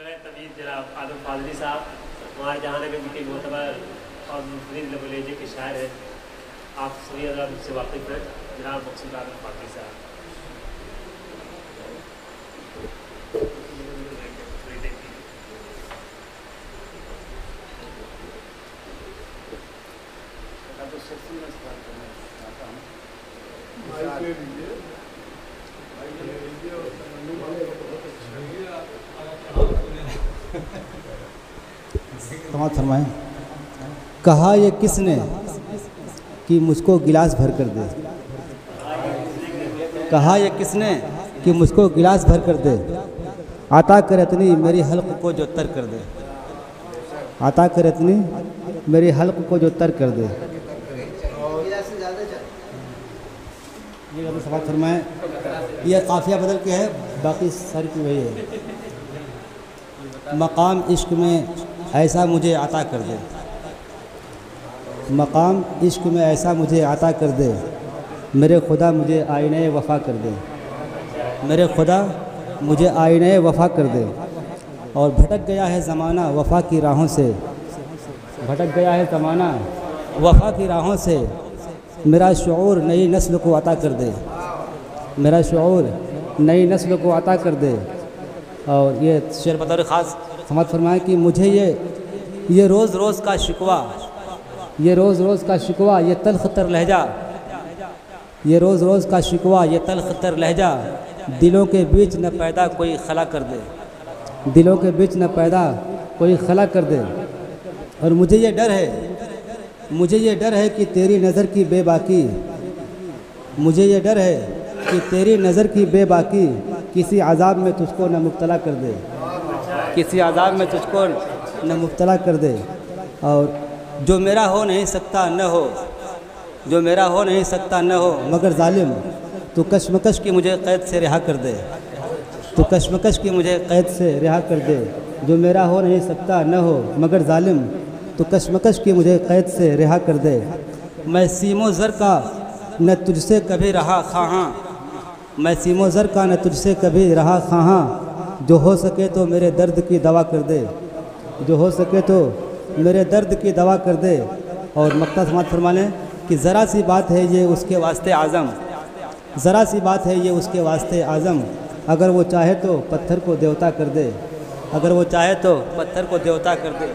तमीज़ जनाब आदम फाजली साहब हमारे जहानगंज के मोतबर और मुफरीद लहजे के शायर हैं। आप सभी हज़रात से वाकिफ़ हैं जनाब मकसूद आदम फाजली साहब। समाज फरमाएं। कहा ये किसने कि मुझको गिलास भर कर दे, कहा ये किसने कि मुझको गिलास भर कर दे, आता कर इतनी मेरी हल्क को जो तर कर दे, आता कर इतनी मेरी हल्क को जो तर कर दे। ये समाज फरमाएं। यह काफिया बदल के है, बाकी सारी की वही है। मकाम इश्क में ऐसा मुझे अता कर दे, मकाम इश्क में ऐसा मुझे अता कर दे, मेरे खुदा मुझे आईने वफ़ा कर दे, मेरे खुदा मुझे आईने वफ़ा कर दे। और भटक गया है ज़माना वफ़ा की राहों से, भटक गया है ज़माना वफ़ा की राहों से, मेरा शऊर नई नस्ल को अता कर दे, मेरा शऊर नई नस्ल को अता कर दे। और ये शेर बतौर ख़ास समाज फरमाएं कि मुझे ये रोज़ रोज़ का शिकवा, ये रोज़ रोज़ का शिकवा, ये तल्ख़ तर लहजा, ये रोज़ रोज़ का शिकवा, ये तल्ख़ तर लहजा, दिलों के बीच न पैदा कोई खला कर दे, दिलों के बीच न पैदा कोई खला कर दे। और मुझे ये डर है, मुझे ये डर है कि तेरी नज़र की बेबाकी, मुझे ये डर है कि तेरी नज़र की बेबाकी किसी अज़ाब में तुझको न मुब्तला कर दे, किसी अज़ाब में तुझको न मुब्तला कर दे। और जो मेरा हो नहीं सकता न हो, जो मेरा हो नहीं सकता न हो, मगर जालिम तू कशमकश की मुझे क़ैद से रिहा कर दे, तू कशमकश की मुझे क़ैद से रिहा कर दे। जो मेरा हो नहीं सकता न हो, मगर जालिम तू कशमकश की मुझे क़ैद से रिहा कर दे। मैं सीमो ज़र का न तुझसे कभी रहा ख़ाहाँ, मैं सीमो ज़र का न तुझसे कभी रहा ख़ाहाँ, जो हो सके तो मेरे दर्द की दवा कर दे, जो हो सके तो मेरे दर्द की दवा कर दे। और मक्ता समाज फरमाने कि ज़रा सी बात है ये उसके वास्ते आज़म, ज़रा सी बात है ये उसके वास्ते आज़म, अगर वो चाहे तो पत्थर को देवता कर दे, अगर वो चाहे तो पत्थर को देवता कर दे।